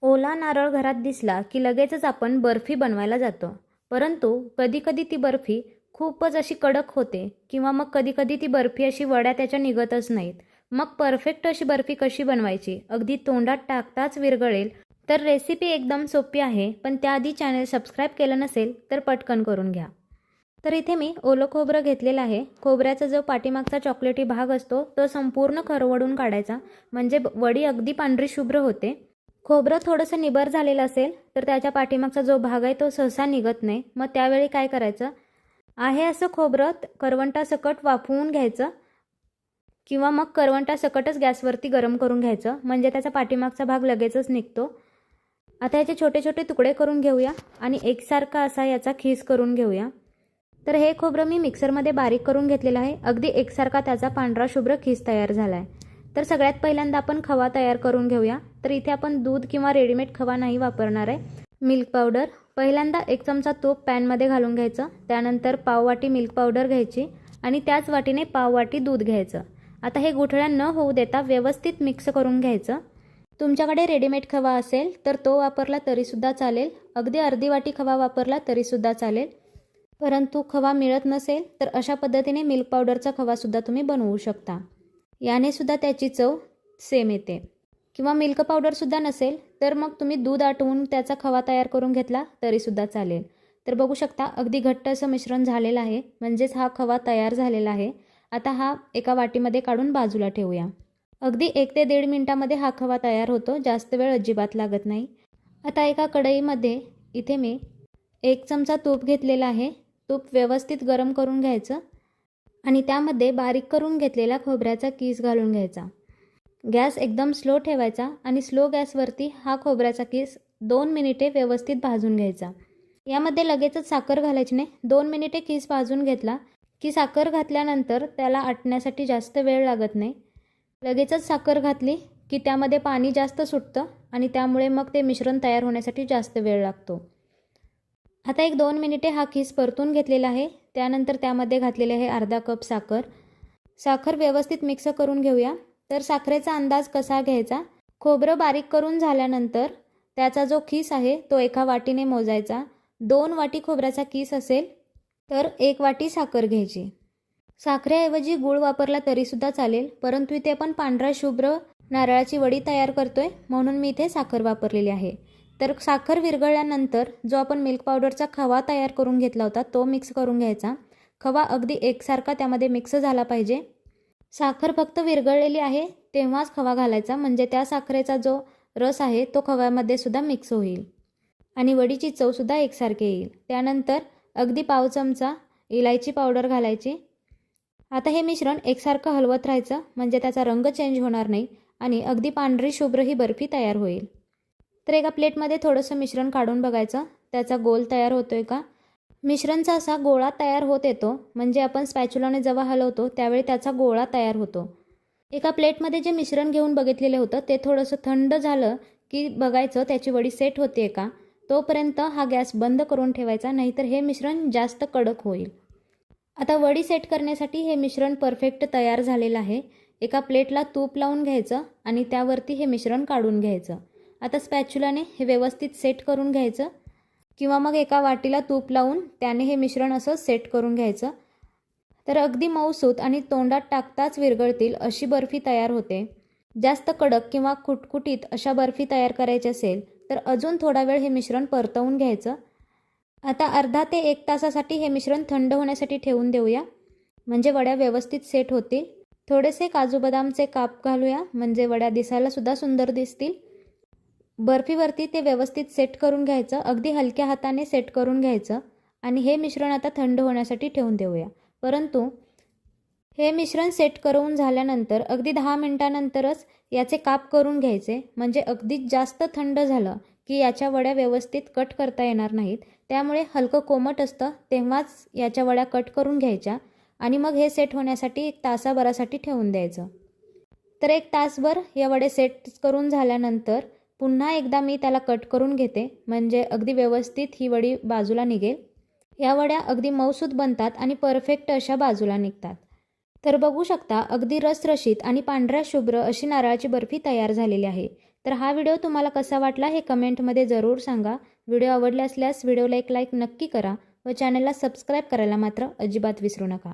ओला नारळ घरात दिसला की लगेचच आपण बर्फी बनवायला जातो. परंतु कधीकधी ती बर्फी खूपच अशी कडक होते किंवा मग कधीकधी ती बर्फी अशी वड्या त्याच्या निघतच नाहीत. मग परफेक्ट अशी बर्फी कशी बनवायची, अगदी तोंडात टाकताच विरघळेल, तर रेसिपी एकदम सोपी आहे. पण त्याआधी चॅनल सबस्क्राईब केलं नसेल तर पटकन करून घ्या. तर इथे मी ओलं खोबरं घेतलेलं आहे. खोबऱ्याचा जो पाठीमागचा चॉकलेटी भाग असतो तो संपूर्ण खरवडून काढायचा, म्हणजे वडी अगदी पांढरी शुभ्र होते. खोबरं थोडंसं निबर झालेलं असेल तर त्याच्या पाठीमागचा जो भाग आहे तो सहसा निघत नाही. मग त्यावेळी काय करायचं आहे, असं खोबरं करवंटासकट वाफवून घ्यायचं किंवा मग करवंटासकटच गॅसवरती गरम करून घ्यायचं, म्हणजे त्याचा पाठीमागचा भाग लगेचच निघतो. आता याचे छोटे छोटे तुकडे करून घेऊया आणि एकसारखा असा याचा खीस करून घेऊया. तर हे खोबरं मी मिक्सरमध्ये बारीक करून घेतलेलं आहे. अगदी एकसारखा त्याचा पांढरा शुभ्र खीस तयार झाला आहे. तर सगळ्यात पहिल्यांदा आपण खवा तयार करून घेऊया. तर इथे आपण दूध किंवा रेडीमेड खवा नाही वापरणार आहे. मिल्क पावडर पहिल्यांदा 1 चमचा तूप पॅनमध्ये घालून घ्यायचं. त्यानंतर पाववाटी मिल्क पावडर घ्यायची आणि त्याच वाटीने पाववाटी दूध घ्यायचं. आता हे गुठळ्या न होऊ देता व्यवस्थित मिक्स करून घ्यायचं. तुमच्याकडे रेडीमेड खवा असेल तर तो वापरला तरीसुद्धा चालेल. अगदी अर्धी वाटी खवा वापरला तरीसुद्धा चालेल. परंतु खवा मिळत नसेल तर अशा पद्धतीने मिल्क पावडरचा खवासुद्धा तुम्ही बनवू शकता. याने सुद्धा त्याची चव सेम येते. किंवा मिल्क पावडरसुद्धा नसेल तर मग तुम्ही दूध आटवून त्याचा खवा तयार करून घेतला तरीसुद्धा चालेल. तर बघू शकता अगदी घट्ट असं मिश्रण झालेलं आहे, म्हणजेच हा खवा तयार झालेला आहे. आता हा एका वाटीमध्ये काढून बाजूला ठेवूया. अगदी 1 ते 1.5 मिनिटामध्ये हा खवा तयार होतो. जास्त वेळ अजिबात लागत नाही. आता एका कढईमध्ये इथे मी 1 चमचा तूप घेतलेला आहे. तूप व्यवस्थित गरम करून घ्यायचं आणि त्यामध्ये बारीक करून घेतलेला खोबऱ्याचा कीस घालून घ्यायचा. गॅस एकदम स्लो ठेवायचा आणि स्लो गॅसवरती हा खोबऱ्याचा कीस 2 मिनिटे व्यवस्थित भाजून घ्यायचा. यामध्ये लगेचच साखर घालायची नाही. 2 मिनिटे कीस भाजून घेतला की साखर घातल्यानंतर त्याला आटण्यासाठी जास्त वेळ लागत नाही. लगेचच साखर घातली की त्यामध्ये पाणी जास्त सुटतं आणि त्यामुळे मग ते मिश्रण तयार होण्यासाठी जास्त वेळ लागतो. आता 1-2 मिनिटे हा खीस परतून घेतलेला आहे. त्यानंतर त्यामध्ये घातलेले आहे अर्धा कप साखर. साखर व्यवस्थित मिक्स करून घेऊया. तर साखरेचा अंदाज कसा घ्यायचा, खोबरं बारीक करून झाल्यानंतर त्याचा जो खीस आहे तो एका वाटीने मोजायचा. 2 वाटी खोबऱ्याचा खीस असेल तर 1 वाटी साखर घ्यायची. साखरेऐवजी गूळ वापरला तरीसुद्धा चालेल, परंतु इथे आपण पांढरा शुभ्र नारळाची वडी तयार करतोय म्हणून मी इथे साखर वापरलेली आहे. तर साखर विरघळल्यानंतर जो आपण मिल्क पावडरचा खवा तयार करून घेतला होता तो मिक्स करून घ्यायचा. खवा अगदी एकसारखा त्यामध्ये मिक्स झाला पाहिजे. साखर फक्त विरघळलेली आहे तेव्हाच खवा घालायचा, म्हणजे त्या साखरेचा जो रस आहे तो खव्यामध्ये सुद्धा मिक्स होईल आणि वडीची चवसुद्धा एकसारखी येईल. त्यानंतर अगदी पाव चमचा इलायची पावडर घालायची. आता हे मिश्रण एकसारखं हलवत राहायचं, म्हणजे त्याचा रंग चेंज होणार नाही आणि अगदी पांढरी शुभ्र ही बर्फी तयार होईल. तर एका प्लेटमध्ये थोडंसं मिश्रण काढून बघायचं त्याचा गोल तयार होतोय का. मिश्रणचा असा गोळा तयार होत येतो, म्हणजे आपण स्पॅच्युलाने जेव्हा हलवतो त्यावेळी त्याचा गोळा तयार होतो. एका प्लेटमध्ये जे मिश्रण घेऊन बघितलेलं होतं ते थोडंसं थंड झालं की बघायचं त्याची वडी सेट होते का. तोपर्यंत हा गॅस बंद करून ठेवायचा, नाहीतर हे मिश्रण जास्त कडक होईल. आता वडी सेट करण्यासाठी हे मिश्रण परफेक्ट तयार झालेलं आहे. एका प्लेटला तूप लावून घ्यायचं आणि त्यावरती हे मिश्रण काढून घ्यायचं. आता स्पॅच्युलाने हे व्यवस्थित सेट करून घ्यायचं किंवा मग एका वाटीला तूप लावून त्याने हे मिश्रण असं सेट करून घ्यायचं. तर अगदी मऊसूत आणि तोंडात टाकताच विरघळतील अशी बर्फी तयार होते. जास्त कडक किंवा कुटकुटीत अशा बर्फी तयार करायची असेल तर अजून थोडा वेळ हे मिश्रण परतवून घ्यायचं. आता अर्धा ते 1 तासासाठी हे मिश्रण थंड होण्यासाठी ठेवून देऊया, म्हणजे वड्या व्यवस्थित सेट होतील. थोडेसे काजू बदामचे काप घालूया, म्हणजे वड्या दिसायला सुद्धा सुंदर दिसतील. बर्फीवरती ते व्यवस्थित सेट करून घ्यायचं. अगदी हलक्या हाताने सेट करून घ्यायचं आणि हे मिश्रण आता थंड होण्यासाठी ठेवून देऊया. परंतु हे मिश्रण सेट करून झाल्यानंतर अगदी 10 मिनिटानंतरच याचे काप करून घ्यायचे, म्हणजे अगदी जास्त थंड झालं की याच्या वड्या व्यवस्थित कट करता येणार नाहीत. त्यामुळे हलकं कोमट असतं तेव्हाच याच्या वड्या कट करून घ्यायच्या आणि मग हे सेट होण्यासाठी 1 तासाभरासाठी ठेवून द्यायचं. तर 1 तासभर या वडे सेट करून झाल्यानंतर पुन्हा एकदा मी त्याला कट करून घेते, म्हणजे अगदी व्यवस्थित ही वडी बाजूला निघेल. या वड्या अगदी मऊसूत बनतात आणि परफेक्ट अशा बाजूला निघतात. तर बघू शकता अगदी रसरशीत आणि पांढऱ्या शुभ्र अशी नारळाची बर्फी तयार झालेली आहे. तर हा व्हिडिओ तुम्हाला कसा वाटला हे कमेंटमध्ये जरूर सांगा. व्हिडिओ आवडला असल्यास व्हिडिओला एक लाईक नक्की करा व चॅनलला सबस्क्राईब करायला मात्र अजिबात विसरू नका.